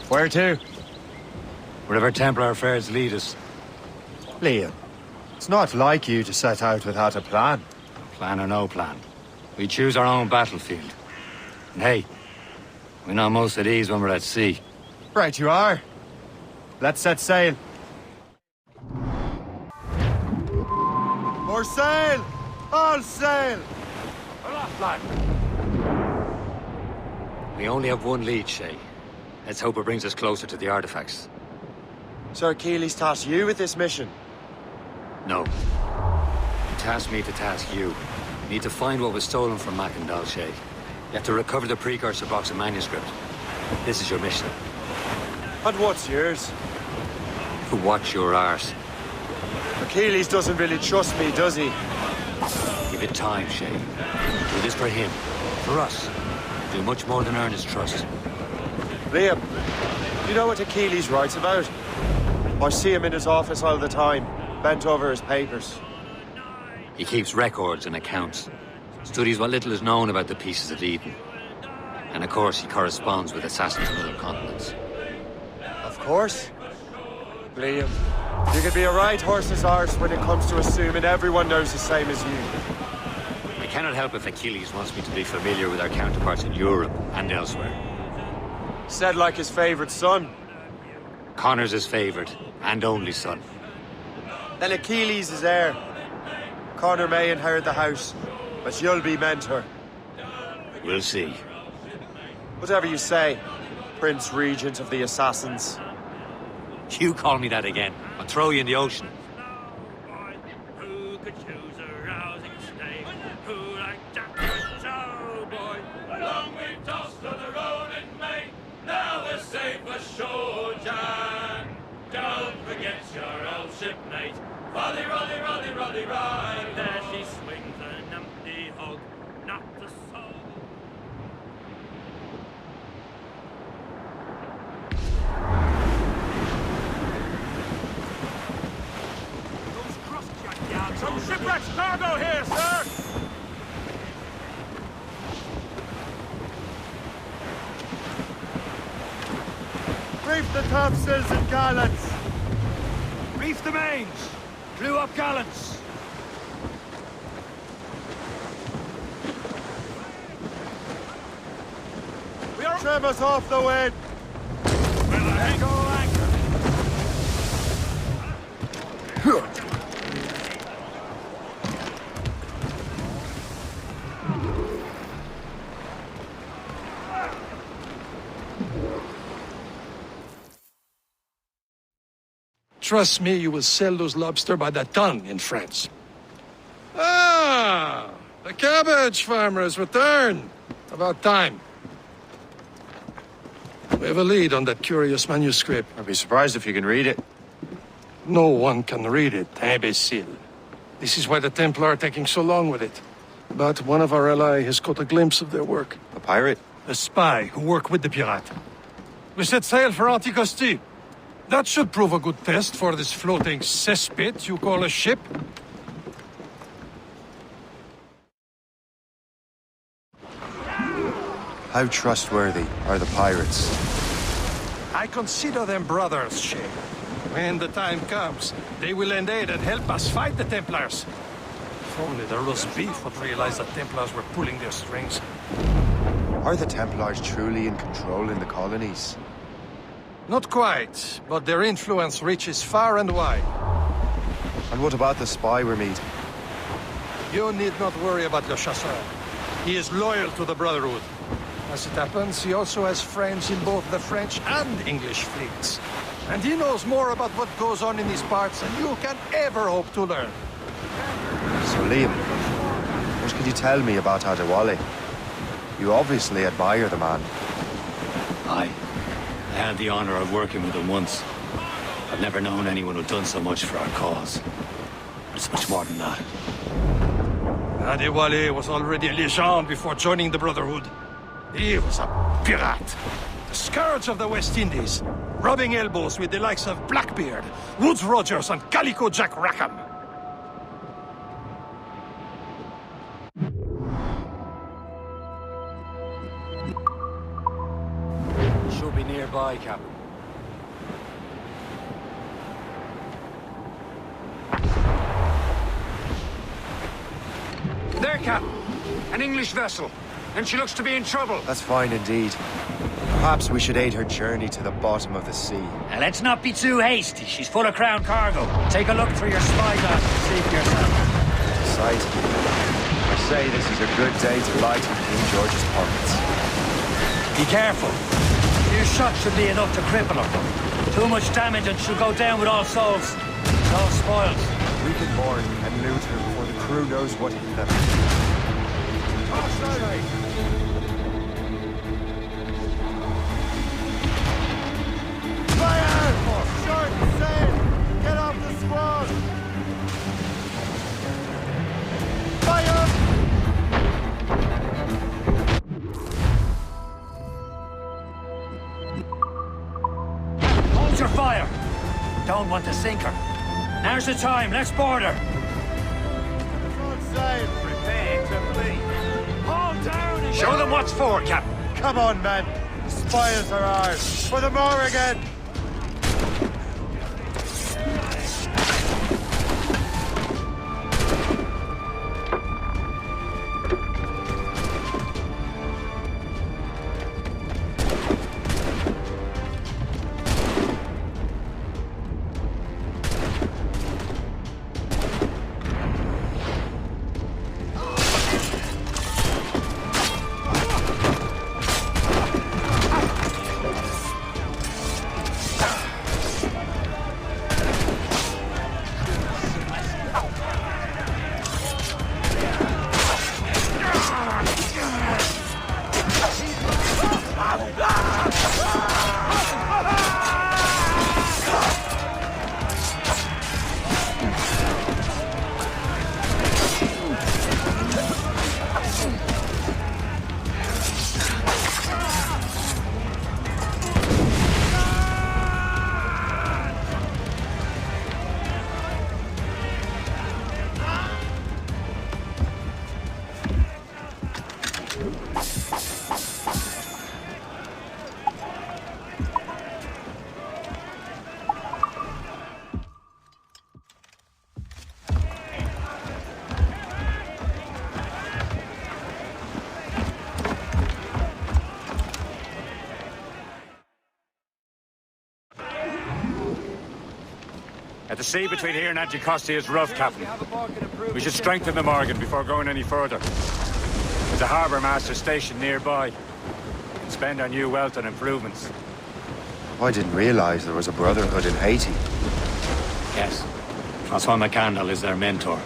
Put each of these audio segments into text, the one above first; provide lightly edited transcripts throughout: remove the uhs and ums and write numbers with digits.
Where to? Wherever Templar affairs lead us. Liam, it's not like you to set out without a plan. Plan or no plan. We choose our own battlefield. And hey, we know most at ease when we're at sea. Right you are. Let's set sail. More sail! All sail! Aloft, lad! We only have one lead, Shay. Let's hope it brings us closer to the artifacts. Sir Keely's tasked you with this mission? No. He tasked me to task you. You need to find what was stolen from Mac and Shay. You have to recover the precursor box of manuscript. This is your mission. And what's yours? To watch your arse. Achilles doesn't really trust me, does he? Give it time, Shay. Do this for him. For us. Do much more than earn his trust. Liam, you know what Achilles writes about? I see him in his office all the time, bent over his papers. He keeps records and accounts. Studies what little is known about the pieces of Eden. And of course, he corresponds with assassins on other continents. Of course. Liam, you can be a right horse's arse when it comes to assuming everyone knows the same as you. I cannot help if Achilles wants me to be familiar with our counterparts in Europe and elsewhere. Said like his favorite son. Connor's his favorite and only son. Then Achilles is heir. Connor may inherit the house, but you'll be mentor. We'll see. Whatever you say, Prince Regent of the Assassins. You call me that again, I'll throw you in the ocean. Who could choose a rousing stay? Who like Jack show boy? Long we've tossed to the road in May. Now we're safe ashore, Jan. Don't forget your old shipmate. Roddy, Roddy, Roddy, Roddy, Roddy. There she swings an empty hog, not a soul. Those crossjack yards. Some shipwreck's cargo here, sir. Reef the topsails and gallants! Reef the mains. Clew up gallants. We are... Trim us off the wind! Well, I go anchor. Trust me, you will sell those lobster by the ton in France. Ah, the cabbage farmer has returned. About time. We have a lead on that curious manuscript. I'd be surprised if you can read it. No one can read it, imbecile. This is why the Templar are taking so long with it. But one of our allies has caught a glimpse of their work. A pirate? A spy who worked with the pirate. We set sail for Anticosti. That should prove a good test for this floating cesspit you call a ship. How trustworthy are the pirates? I consider them brothers, Shay. When the time comes, they will lend aid and help us fight the Templars. If only the roast beef would realize the Templars were pulling their strings. Are the Templars truly in control in the colonies? Not quite, but their influence reaches far and wide. And what about the spy we're meeting? You need not worry about Le Chasseur. He is loyal to the Brotherhood. As it happens, he also has friends in both the French and English fleets. And he knows more about what goes on in these parts than you can ever hope to learn. So Liam, what can you tell me about Adewale? You obviously admire the man. I had the honor of working with him once. I've never known anyone who'd done so much for our cause. But it's much more than that. Adewale was already a legend before joining the Brotherhood. He was a pirate. The scourge of the West Indies, rubbing elbows with the likes of Blackbeard, Woodes Rogers, and Calico Jack Rackham. Should be nearby, Captain. There, Captain. An English vessel. And she looks to be in trouble. That's fine indeed. Perhaps we should aid her journey to the bottom of the sea. Now, let's not be too hasty. She's full of crown cargo. Take a look through your spyglass and see for yourself. Sight. I say this is a good day to light in King George's pockets. Be careful. A few shots should be enough to cripple her. Too much damage and she'll go down with all souls. All spoils. We can mourn and loot her before the crew knows what hit them. Fire! Short sail! Get off the squad! Fire! Hold your fire. Don't want to sink her. Now's the time. Let's board her. Short sail! Prepare to flee! Hold down and Show them what's for, Captain. Come on, men! The spoils are ours! For the Morrigan! The sea between here and Anticosti is rough, Captain. We should strengthen the Morgan before going any further. There's a harbour master stationed nearby. We can spend our new wealth on improvements. I didn't realize there was a brotherhood in Haiti. Yes. Francois McCandle is their mentor.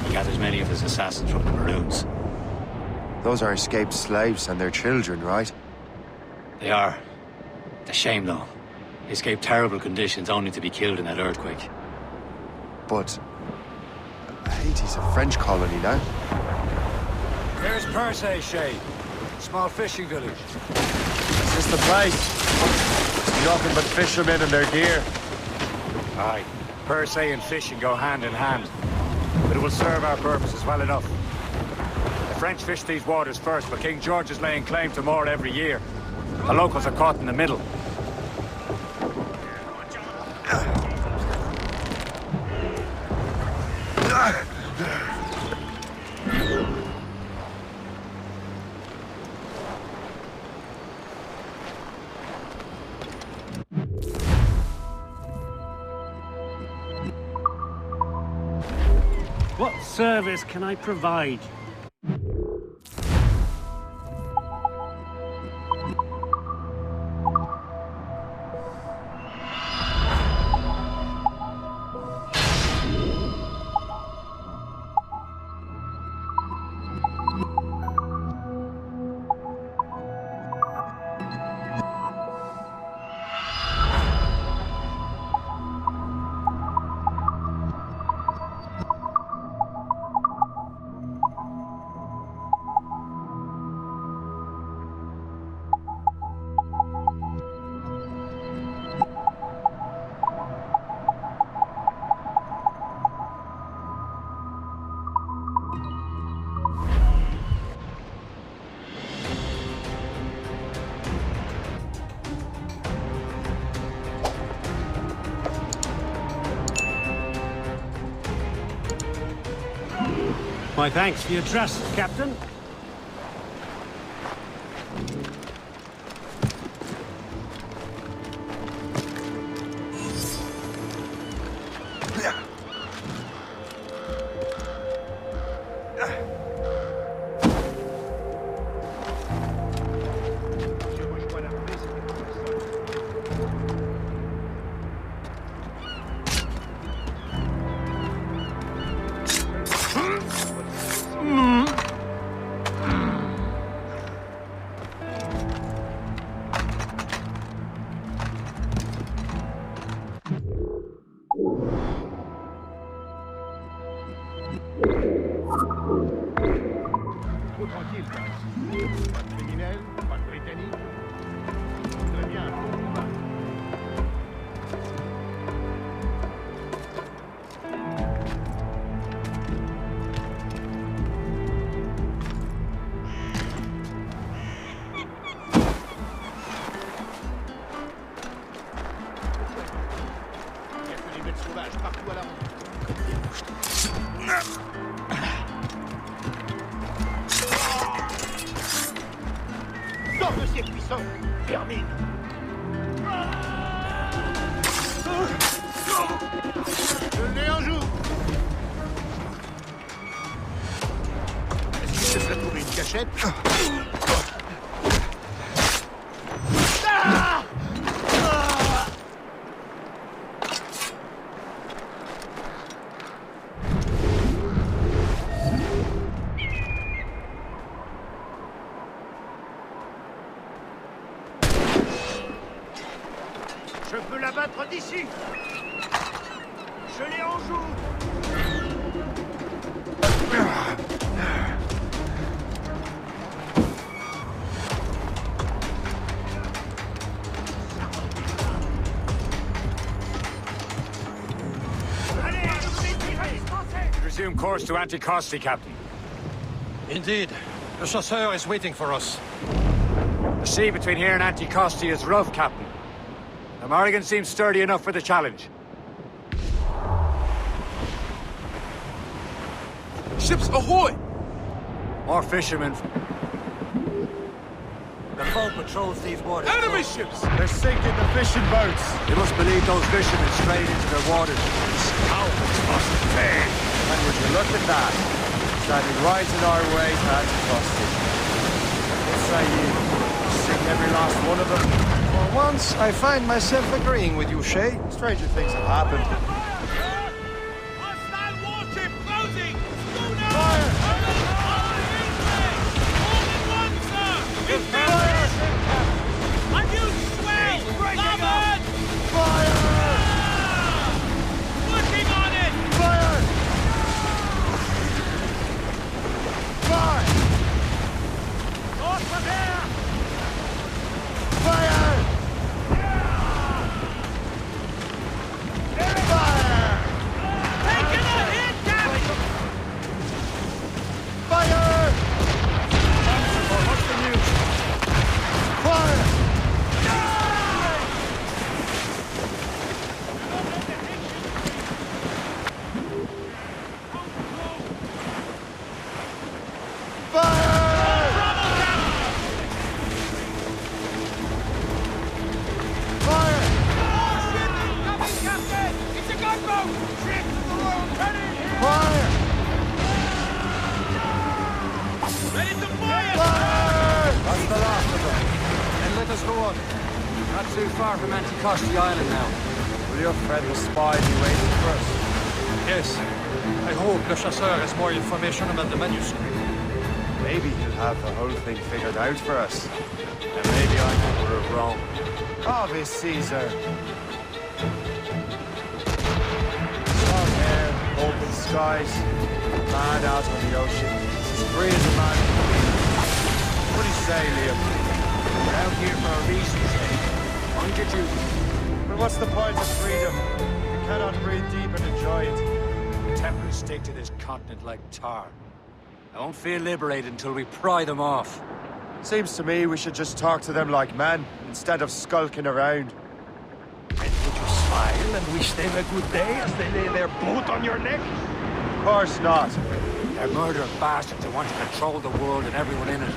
He gathers many of his assassins from the Maroons. Those are escaped slaves and their children, right? They are. It's a shame, though. They escaped terrible conditions only to be killed in that earthquake. But Haiti's a French colony now. There's Percé, Shay. Small fishing village. Is this the place? There's nothing but fishermen and their gear. Aye. Percé and fishing go hand in hand. But it will serve our purposes well enough. The French fish these waters first, but King George is laying claim to more every year. The locals are caught in the middle. What service can I provide? My thanks for your trust, Captain. Je peux l'abattre d'ici. Je l'ai en joue. Resume course to Anticosti, Captain. Indeed. The chasseur is waiting for us. The sea between here and Anticosti is rough, Captain. The Morrigan seems sturdy enough for the challenge. Ships ahoy! More fishermen. The boat patrols these waters. Enemy ships! They're sinking the fishing boats. You must believe those fishermen strayed into their waters. Cowards must pay. And would you look at that? Standing right in our way to Anticosti. What say you? Sink every last one of them? For once, I find myself agreeing with you, Shay. Stranger things have happened. Hostile warship closing! Schooner! Fire! All in one, sir! Fire! Unused sway! Larboard! Fire! Working on it! Fire! Fire! North of here! Fire! Fire! Taking a hit, Captain! Fire! What's the news? Fire! That's the last of them. Then let us go on. Not too far from Anticosti Island now. Will your friend the spy be waiting for us? Yes. I hope Le Chasseur has more information about the manuscript. Maybe he'll have the whole thing figured out for us. And maybe I think we're wrong. Obvious Caesar. Long hair, open skies, man out on the ocean. As free as a man can be. What do you say, Liam? We're out here for a reason, Shay. Mind your duty. But what's the point of freedom? You cannot breathe deep and enjoy it. Templars stick to this continent like tar. I won't feel liberated until we pry them off. Seems to me we should just talk to them like men, instead of skulking around. And would you smile and wish them a good day as they lay their boat on your neck? Of course not. They're murdering bastards who want to control the world and everyone in it.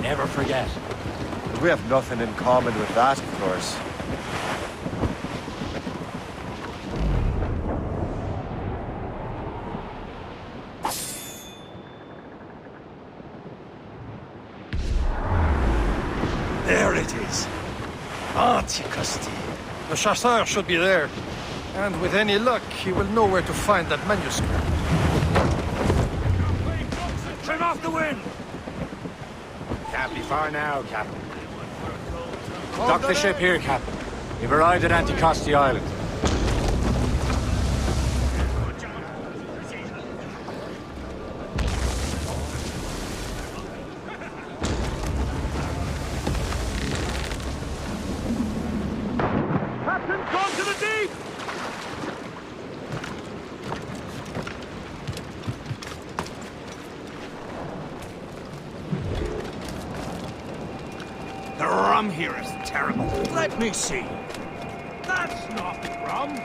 Never forget. But we have nothing in common with that, of course. There it is. Antiquity. The chasseur should be there. And with any luck, he will know where to find that manuscript. Trim off the wind! Can't be far now, Captain. Dock the ship here, Captain. We've arrived at Anticosti Island. Captain, gone to the deep! The rum here is terrible. Let me see. That's not rum.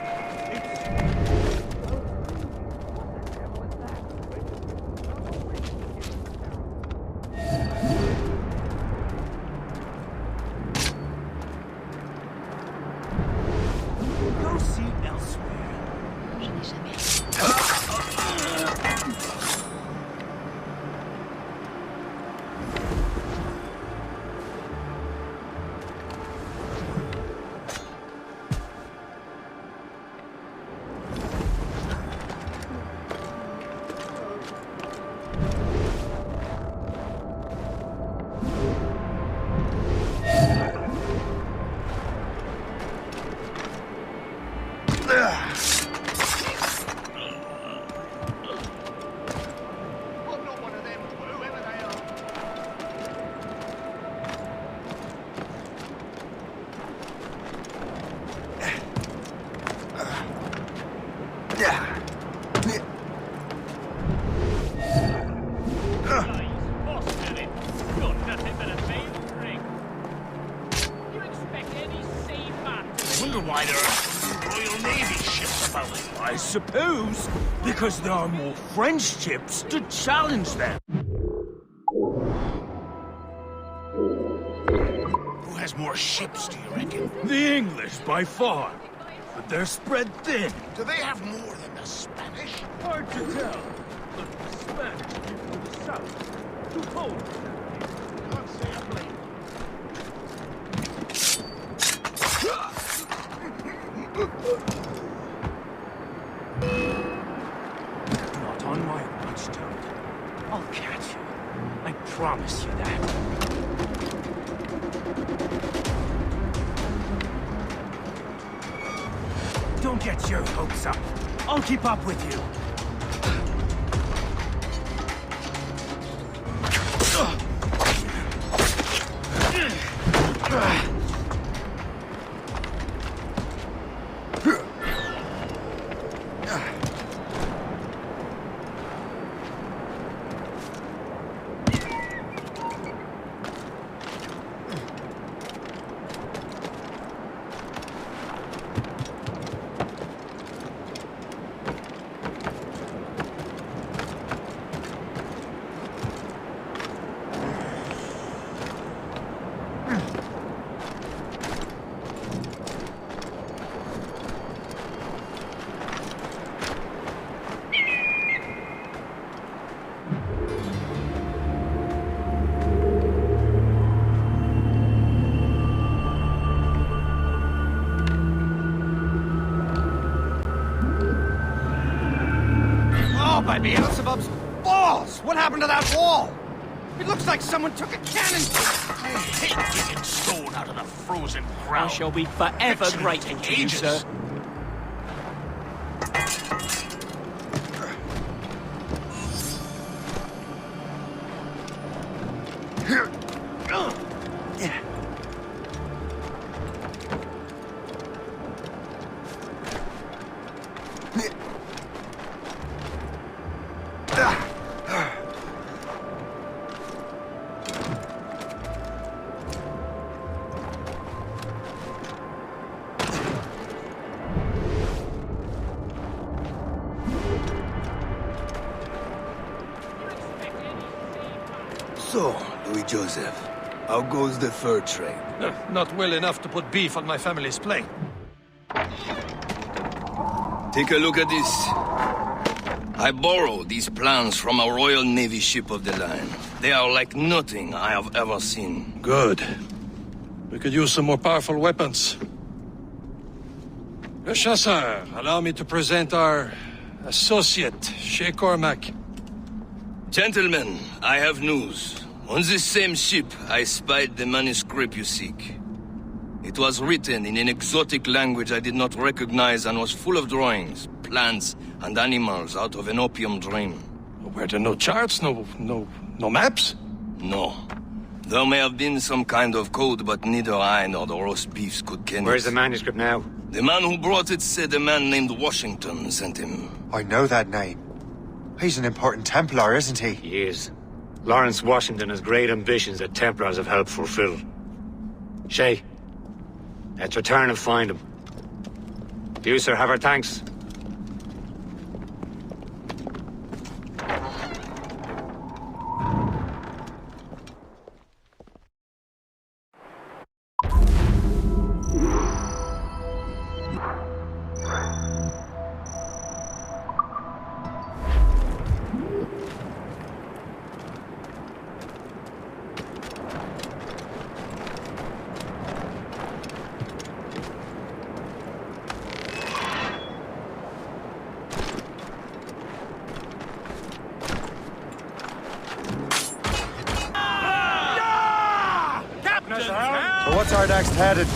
Go see elsewhere. Je n'ai jamais. Why there are Royal Navy ships about? I suppose because there are more French ships to challenge them. Who has more ships, do you reckon? The English, by far. But they're spread thin. Do they have more than the Spanish? Hard to tell. But the Spanish came from the south. Too cold. Can't say I blame them. Not on my watch, Toad. I'll catch you. I promise you that. Don't get your hopes up. I'll keep up with you. By Beelzebub's balls! What happened to that wall? It looks like someone took a cannon. I hate digging stone out of the frozen ground. I shall be forever grateful to you, sir. So, Louis Joseph, how goes the fur trade? Not well enough to put beef on my family's plate. Take a look at this. I borrowed these plans from a Royal Navy ship of the line. They are like nothing I have ever seen. Good. We could use some more powerful weapons. Le Chasseur, allow me to present our associate, Shay Cormac. Gentlemen, I have news. On this same ship, I spied the manuscript you seek. It was written in an exotic language I did not recognize and was full of drawings, plants, and animals out of an opium dream. Were there no charts, no maps? No. There may have been some kind of code, but neither I nor the roast beefs could ken it. Where's the manuscript now? The man who brought it said a man named Washington sent him. I know that name. He's an important Templar, isn't he? He is. Lawrence Washington has great ambitions that Templars have helped fulfill. Shay, let's return and find him. Do you, sir, have our thanks? So what's our next headed?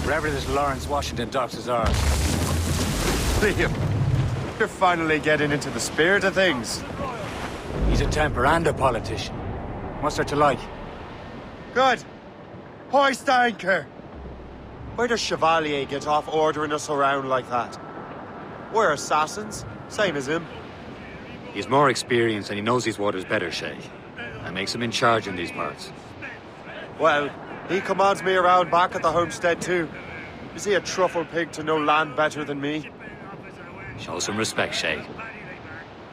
Wherever this Lawrence Washington docks is ours. Liam, you're finally getting into the spirit of things. He's a Templar and a politician. What's there to like? Good. Hoist anchor. Where does Chevalier get off ordering us around like that? We're assassins, same as him. He's more experienced and he knows these waters better, Shay. That makes him in charge in these parts. Well, he commands me around back at the homestead too. Is he a truffle pig to know land better than me? Show some respect, Shay.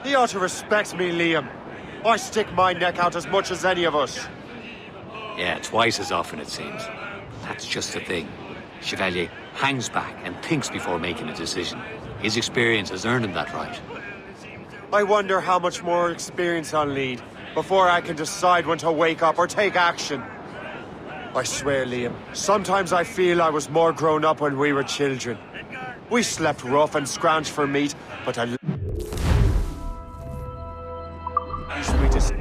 He ought to respect me, Liam. I stick my neck out as much as any of us. Yeah, twice as often, it seems. That's just the thing. Chevalier hangs back and thinks before making a decision. His experience has earned him that right. I wonder how much more experience I'll need before I can decide when to wake up or take action. I swear, Liam, sometimes I feel I was more grown up when we were children. We slept rough and scrounged for meat, but I... used me to...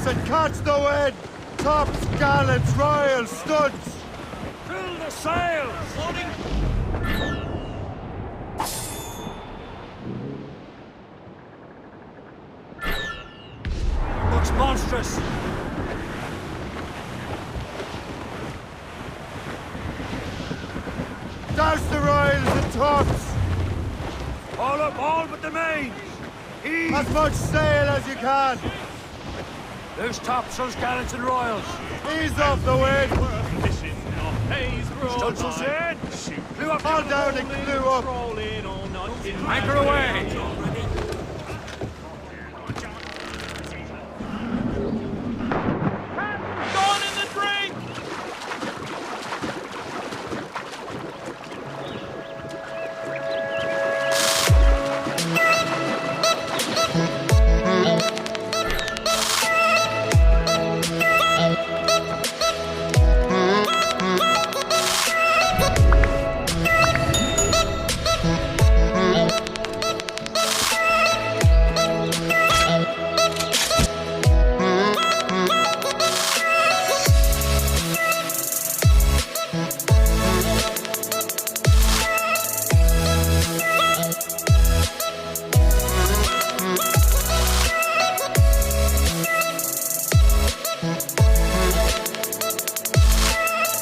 and catch the wind! Tops, gallants, royals, studs! Fill the sails! Looks monstrous. Douse the royals and tops! All up, all but the main! Ease! As much sail as you can! Loose topsails, gallants and royals. Ease off the wind! Stunsails in. Clew up. All down and clew up! Anchor away.